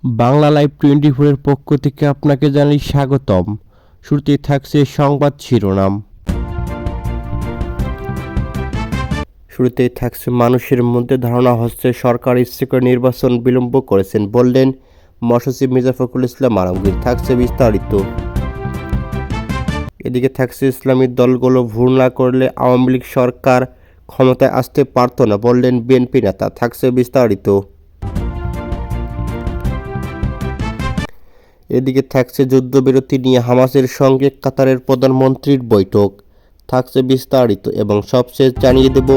Bangla live 24 এর পক্ষ থেকে আপনাকে জানাই স্বাগতম। শুরুতেই থাকছে সংবাদ শিরোনাম। মানুষের মধ্যে ধারণা হচ্ছে সরকার ইচ্ছে করে নির্বাচন বিলম্ব করেছেন, বললেন মহাসচিব মির্জা ফখরুল ইসলাম আলমগীর। থাকছে বিস্তারিত। এদিকে থাকছে ইসলামী দলগুলো ভুল না করলে আওয়ামী লীগ সরকার ক্ষমতায় আসতে পারত না, বললেন বিএনপি নেতা। থাকছে বিস্তারিত। এদিকে থাকছে যুদ্ধবিরতি নিয়ে হামাসের সঙ্গে কাতারের প্রধানমন্ত্রীর বৈঠক। থাকছে বিস্তারিত এবং সবশেষ জানিয়ে দেব।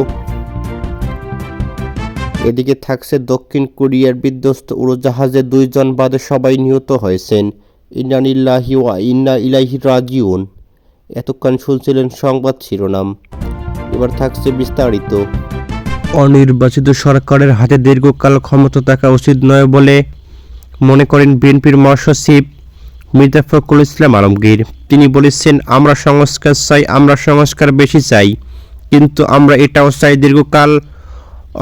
এদিকে থাকছে দক্ষিণ কোরিয়ার বিধ্বস্ত উড়োজাহাজে 2 জন বাদে সবাই নিহত হয়েছেন। ইন্না লিল্লাহি ওয়া ইন্না ইলাইহি রাজিউন। এতক্ষণ শুনছিলেন সংবাদ শিরোনাম, এবার থাকছে বিস্তারিত। অনির্বাচিত সরকারের হাতে দীর্ঘকাল ক্ষমতা থাকা উচিত নয় বলে মনে করেন বিএনপির মহাসচিব মির্জা ফখরুল ইসলাম আলমগীর। তিনি বলেছেন, আমরা সংস্কার চাই, আমরা সংস্কার বেশি চাই, কিন্তু আমরা এটাও চাই দীর্ঘকাল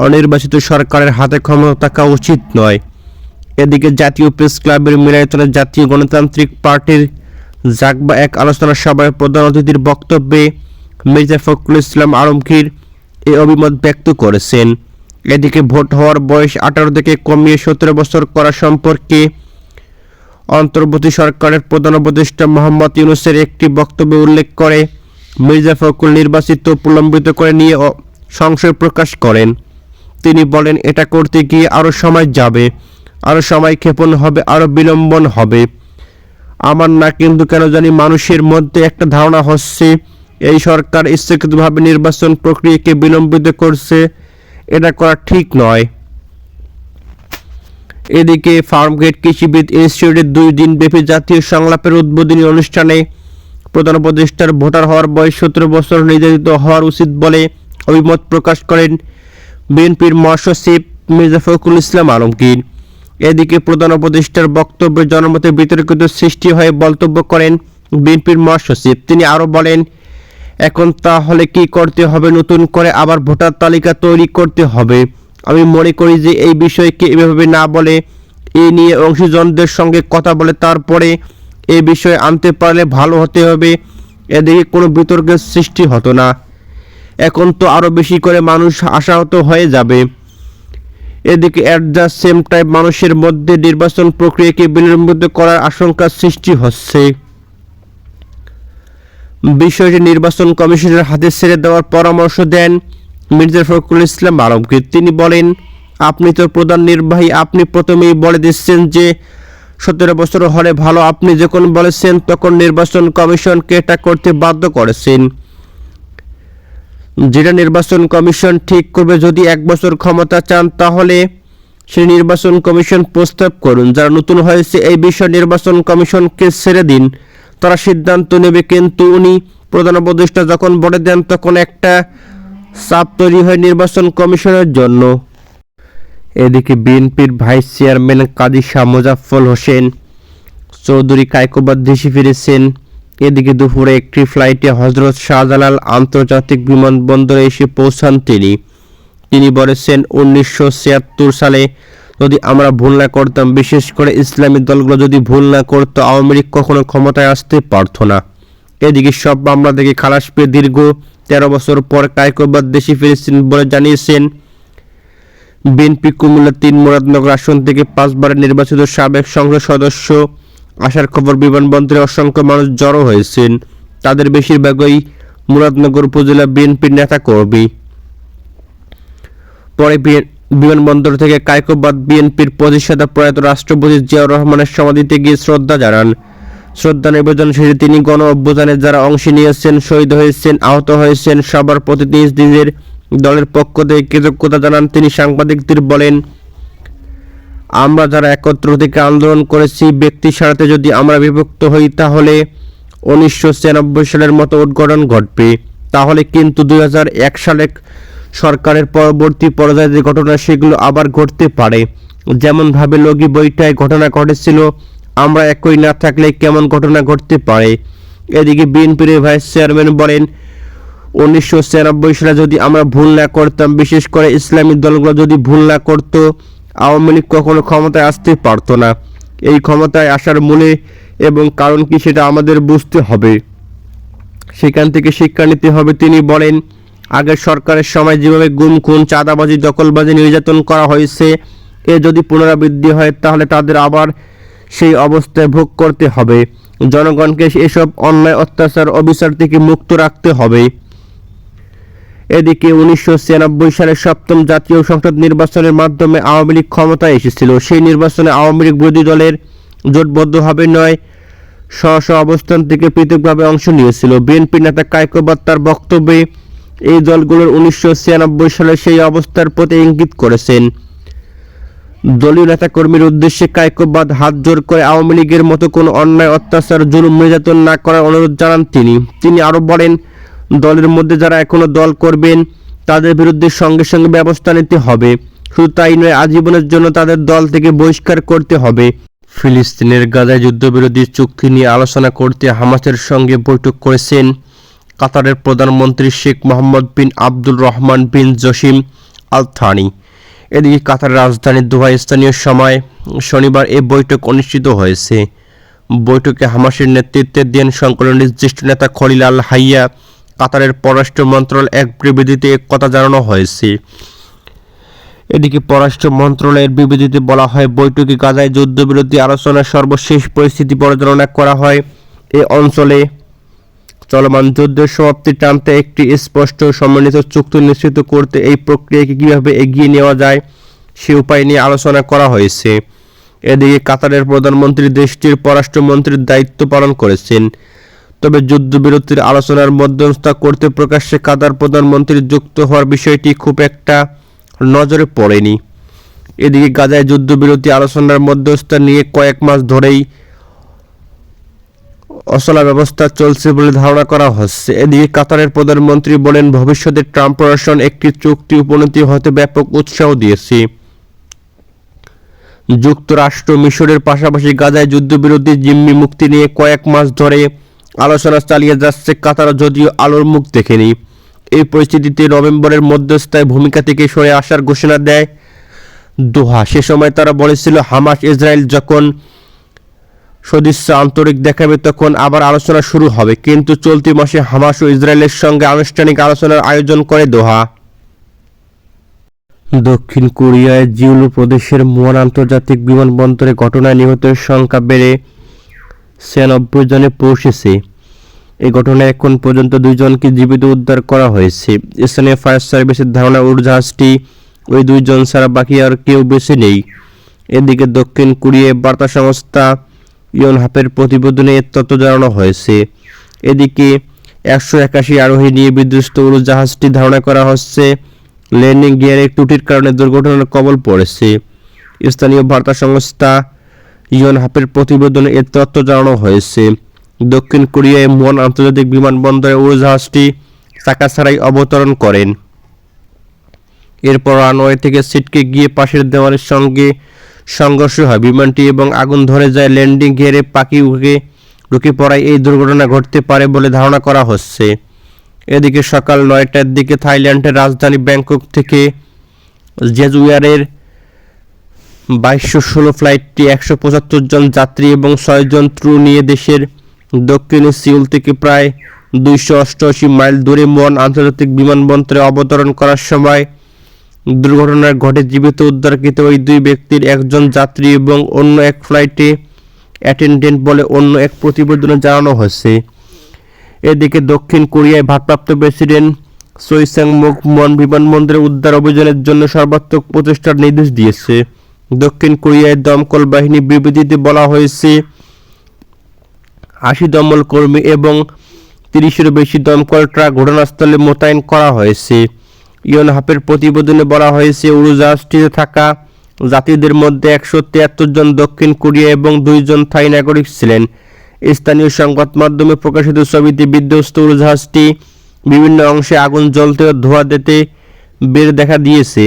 অনির্বাচিত সরকারের হাতে ক্ষমতা থাকা উচিত নয়। এদিকে জাতীয় প্রেস ক্লাবের মিলায়তনে জাতীয় গণতান্ত্রিক পার্টির জাগবা এক আলোচনা সভায় প্রধান অতিথির বক্তব্যে মির্জা ফখরুল ইসলাম আলমগীর এই অভিমত ব্যক্ত করেছেন। এদিকে ভোট হওয়ার বয়স 18 থেকে কমিয়ে 17 বছর করা সম্পর্কে অন্তর্বর্তী সরকারের প্রধান উপদেষ্টা মোহাম্মদ ইউনূসের একটি বক্তব্যে উল্লেখ করে মির্জা ফখরুল নির্বাচিত প্রলম্বিত করে নিয়ে সংশয় প্রকাশ করেন। তিনি বলেন, এটা করতে গিয়ে আরও সময় যাবে, আরও সময় ক্ষেপণ হবে, আরও বিলম্বন হবে। আমার না, কিন্তু কেন জানি মানুষের মধ্যে একটা ধারণা হচ্ছে এই সরকার ইচ্ছাকৃতভাবে নির্বাচন প্রক্রিয়াকে বিলম্বিত করছে। এটা করা ঠিক নয়। এদিকে ফার্মগেট কৃষিবিদ ইনস্টিটিউটের 2 দিনব্যাপী জাতীয় সংলাপের উদ্বোধনী অনুষ্ঠানে প্রধান উপদেষ্টার ভোটার হওয়ার বয়স 17 বছর নির্ধারিত হওয়ার উচিত বলে অভিমত প্রকাশ করেন বিএনপির মহাসচিব মির্জা ফখরুল ইসলাম আলমগীর। এদিকে প্রধান উপদেষ্টার বক্তব্যে জনমতে বিতর্কিত সৃষ্টি হয়ে মন্তব্য করেন বিএনপির মহাসচিব। তিনি আরও বলেন, এখন তাহলে কি করতে হবে? নতুন করে আবার ভোটার তালিকা তৈরি করতে হবে। আমি মনে করি যে এই বিষয়কে এভাবে না বলে এ নিয়ে অংশীজনদের সঙ্গে কথা বলে তারপরে এই বিষয়ে আনতে পারলে ভালো হতে হবে। এদিকে কোনো বিতর্কের সৃষ্টি হতো না। এখন তো আরও বেশি করে মানুষ আশাহত হয়ে যাবে। এদিকে অ্যাট দ্য সেম টাইম মানুষের মধ্যে নির্বাচন প্রক্রিয়াকে বিলম্বিত করার আশঙ্কা সৃষ্টি হচ্ছে। বিষয়টি নির্বাচন কমিশনের হাতে ছেড়ে দেওয়ার পরামর্শ দেন মির্জা ফখরুল ইসলাম আলমগীর। তিনি বলেন, আপনি তো প্রধান নির্বাহী, আপনি প্রথমেই বলে দিচ্ছেন যে 17 বছর হলে ভালো। আপনি যখন বলেছেন তখন নির্বাচন কমিশনকে এটা করতে বাধ্য করেছেন। যেটা নির্বাচন কমিশন ঠিক করবে। যদি 1 বছর ক্ষমতা চান তাহলে সেই নির্বাচন কমিশন প্রস্তাব করুন। যারা নতুন হয়েছে এই বিষয়ে নির্বাচন কমিশনকে ছেড়ে দিন, তারা সিদ্ধান্ত নেবে। কিন্তু উনি প্রধান উপদেষ্টা যখন বলে দেন তখন একটা চাপ তৈরি হয় নির্বাচন কমিশনের জন্য। এদিকে বিএনপির ভাইস চেয়ারম্যান কাজী শাহ মোজাফফর হোসেন চৌধুরী কায়কোবাদ দেশে ফিরেছেন। এদিকে দুপুরে একটি ফ্লাইটে হজরত শাহজালাল আন্তর্জাতিক বিমানবন্দরে এসে পৌঁছান তিনি বলেছেন, 1976 সালে যদি আমরা ভুল না করতাম, বিশেষ করে ইসলামী দলগুলো যদি ভুল না করতো, আওয়ামী লীগ কখনো ক্ষমতায় আসতে পারত না। এদিকে সব মামলা থেকে খালাস পেয়ে দীর্ঘ 13 বছর পর কায়কোবাদ দেশে ফিরেছেন বলে জানিয়েছেন বিএনপি কুমিল্লা 3 মুরাদনগর আসন থেকে 5 বারের নির্বাচিত সাবেক সংসদ সদস্য। আসার খবর বিমানবন্দরে অসংখ্য মানুষ জড়ো হয়েছেন। তাদের বেশিরভাগই মুরাদনগর উপজেলা বিএনপির নেতা কর্মী। পরে বিমানবন্দর থেকে কায়কোবাদ বিএনপির প্রতিষ্ঠাতা প্রয়াত রাষ্ট্রপতি জিয়াউর রহমানের সমাধিতে গিয়ে শ্রদ্ধা জানান। শ্রদ্ধা নিবেদন শেষে তিনি গণ অভ্যুত্থানে যারা অংশ নিয়েছেন, শহীদ হয়েছেন, আহত হয়েছেন, সবার প্রতি নিজের দলের পক্ষ থেকে কৃতজ্ঞতা জানান। তিনি সাংবাদিকদের বলেন, আমরা যারা একত্র থেকে আন্দোলন করেছি, ব্যক্তির স্বার্থে যদি আমরা বিভক্ত হই তাহলে 1996 সালের মতো উদ্ঘটন ঘটবে। তাহলে কিন্তু 2001 সালে সরকারের পরবর্তী পর্যায়ে যে ঘটনা সেগুলো আবার ঘটতে পারে। যেমনভাবে লগি বইটায় ঘটনা ঘটেছিল, আমরা একই না থাকলে কেমন ঘটনা ঘটতে পারে। এদিকে বিএনপির ভাইস চেয়ারম্যান বলেন, 1996 সালে যদি আমরা ভুল না করতাম, বিশেষ করে ইসলামী দলগুলো যদি ভুল না করতো, আওয়ামী লীগ কখনো ক্ষমতায় আসতে পারত না। এই ক্ষমতায় আসার মূলে এবং কারণ কি সেটা আমাদের বুঝতে হবে, সেখান থেকে শিক্ষা নিতে হবে। তিনি বলেন, আগের সরকারের সময় যেভাবে গুম খুন, চাঁদাবাজি, দখলবাজি, নির্যাতন করা হয়েছে, এ যদি পুনরাবৃত্তি হয় তাহলে তাদের আবার সেই অবস্থায় ভোগ করতে হবে। জনগণকে এসব অন্যায়, অত্যাচার, অবিচার থেকে মুক্ত রাখতে হবে। এদিকে 1996 সালের সপ্তম জাতীয় সংসদ নির্বাচনের মাধ্যমে আওয়ামী লীগ ক্ষমতায় এসেছিল। সেই নির্বাচনে আওয়ামী লীগ বিরোধী দলের জোটবদ্ধভাবে নয়, স্ব অবস্থান থেকে পৃথকভাবে অংশ নিয়েছিল। বিএনপি নেতা কায়কোবাদ তার বক্তব্যে এই দলগুলোর 1996 সালে সেই অবস্থার প্রতি ইঙ্গিত করেছেন। দলীয় নেতাকর্মীর উদ্দেশ্যে কায়কোবাদ হাত জোর করে আওয়ামী লীগের মতো কোনো অন্যায়, অত্যাচার, জুলুম, নির্যাতন না করার অনুরোধ জানান তিনি আরও বলেন, দলের মধ্যে যারা এখনো দল করবেন তাদের বিরুদ্ধে সঙ্গে সঙ্গে ব্যবস্থা নিতে হবে। শুধু তাই নয়, আজীবনের জন্য তাদের দল থেকে বহিষ্কার করতে হবে। ফিলিস্তিনের গাজায় যুদ্ধবিরোধী চুক্তি নিয়ে আলোচনা করতে হামাসের সঙ্গে বৈঠক করেছেন কাতারের প্রধানমন্ত্রী শেখ মোহাম্মদ বিন আব্দুল রহমান বিন জসিম আল থানি। এদিকে কাতারের রাজধানী দোহায় স্থানীয় সময় শনিবার এই বৈঠক অনুষ্ঠিত হয়েছে। বৈঠকে হামাসের নেতৃত্বে দেন সংগঠনটির জ্যেষ্ঠ নেতা খলিল আল হাইয়া। কাতারের পররাষ্ট্র মন্ত্রণালয়ের এক বিবৃতিতে কথা জানানো হয়েছে। এদিকে পররাষ্ট্র মন্ত্রণালয়ের বিবৃতিতে বলা হয়, বৈঠকে গাজায় যুদ্ধবিরতি আলোচনার সর্বশেষ পরিস্থিতি পর্যালোচনা করা হয়। এ অঞ্চলে চলমান যুদ্ধের সমাপ্তি টানতে একটি স্পষ্ট সমন্বিত চুক্তি নিশ্চিত করতে এই প্রক্রিয়াকে কীভাবে এগিয়ে নেওয়া যায় সে উপায় নিয়ে আলোচনা করা হয়েছে। এদিকে কাতারের প্রধানমন্ত্রী দেশটির পররাষ্ট্রমন্ত্রীর দায়িত্ব পালন করেছেন। তবে যুদ্ধবিরতির আলোচনার মধ্যস্থতা করতে প্রকাশ্যে কাতার প্রধানমন্ত্রীর যুক্ত হওয়ার বিষয়টি খুব একটা নজরে পড়েনি। এদিকে গাজায় যুদ্ধবিরতি আলোচনার মধ্যস্থতা নিয়ে কয়েক মাস ধরেই অচলা ব্যবস্থা চলছে বলে ধারণা করা হচ্ছে। এদিকে কাতারের প্রধানমন্ত্রী বলেন, ভবিষ্যতে ট্রাম্প প্রশাসন একটি চুক্তি উপনীত হতে ব্যাপক উৎসাহ দিয়েছে। যুক্তরাষ্ট্র মিশরের পাশাপাশি গাজায় যুদ্ধবিরতি, জিম্মি মুক্তি নিয়ে কয়েক মাস ধরে আলোচনা চালিয়ে যাচ্ছে কাতার, যদিও আলোর মুখ দেখেনি। এই পরিস্থিতিতে নভেম্বরের মধ্যস্থায় ভূমিকা থেকে সরে আসার ঘোষণা দেয় দোহা। সে সময় তারা বলেছিল, হামাস ইসরায়েল যখন সদিচ্ছা আন্তরিক দেখাবে তখন আবার আলোচনা শুরু হবে। কিন্তু চলতি মাসে হামাস ও ইসরায়েলের সঙ্গে আনুষ্ঠানিক আলোচনার আয়োজন করে দোহা। দক্ষিণ কোরিয়ায় জিউলু প্রদেশের মুয়ান আন্তর্জাতিক বিমানবন্দরে ঘটনায় নিহতের সংখ্যা বেড়ে 96 জনে পৌঁছেছে। এই ঘটনায় এখন পর্যন্ত 2 জনকে জীবিত উদ্ধার করা হয়েছে। স্থানীয় ফায়ার সার্ভিসের ধারণা উড়োজাহাজটি ওই 2 জন ছাড়া বাকি আর কেউ বেঁচে নেই। এদিকে দক্ষিণ কোরিয়ার বার্তা সংস্থা ইয়নহাপের প্রতিবেদনে এর তথ্য জানানো হয়েছে। এদিকে 181 আরোহী নিয়ে বিধ্বস্ত উড়োজাহাজটি ধারণা করা হচ্ছে ল্যান্ডিং গিয়ারের ত্রুটির কারণে দুর্ঘটনার কবল পড়েছে। স্থানীয় বার্তা সংস্থা ইয়নহাপের প্রতিবেদনে এর তথ্য জানানো হয়েছে। দক্ষিণ কোরিয়ায় মুয়ান আন্তর্জাতিক বিমানবন্দরে উড়োজাহাজটি চাকা ছাড়াই অবতরণ করেন। এরপর রানওয়ে থেকে ছিটকে গিয়ে পাশের দেওয়ালের সঙ্গে সংঘর্ষ হয় বিমানটি এবং আগুন ধরে যায়। ল্যান্ডিং গিয়ারে পাখি ঢুকে পড়ায় এই দুর্ঘটনা ঘটতে পারে বলে ধারণা করা হচ্ছে। এদিকে সকাল 9টার দিকে থাইল্যান্ডের রাজধানী ব্যাংকক থেকে জেজুয়ারের 2216 ফ্লাইটটি 175 জন যাত্রী এবং 6 জন ক্রু নিয়ে দেশের দক্ষিণে সিউল থেকে প্রায় 288 মাইল দূরে মুয়ান আন্তর্জাতিক বিমানবন্দরে অবতরণ করার সময় দুর্ঘটনা ঘটে। জীবিত উদ্ধারকৃত ওই 2 ব্যক্তির একজন যাত্রী এবং অন্য এক ফ্লাইটে অ্যাটেন্ডেন্ট বলে অন্য এক প্রতিবেদনে জানানো হয়েছে। এদিকে দক্ষিণ কোরিয়ায় ভারপ্রাপ্ত প্রেসিডেন্ট চoi sang-mok মুয়ান বিমানবন্দরে উদ্ধার অভিযানের জন্য সর্বাত্মক প্রচেষ্টার নির্দেশ দিয়েছে। দক্ষিণ কোরিয়ার দমকল বাহিনী বিবৃতিতে বলা হয়েছে, 80 দমকল কর্মী এবং 30-এরও বেশি দমকল ট্রাক ঘটনাস্থলে মোতায়েন করা হয়েছে। ইয়নহাপের প্রতিবেদনে বলা হয়েছে, উড়োজাহাজটিতে থাকা যাত্রীদের মধ্যে 173 জন দক্ষিণ কোরিয়া এবং 2 জন থাই নাগরিক ছিলেন। স্থানীয় সংবাদ মাধ্যমে প্রকাশিত ছবিতে বিধ্বস্ত উড়োজাহাজটি বিভিন্ন অংশে আগুন জ্বলতে ও ধোঁয়া দিতে বের দেখা দিয়েছে।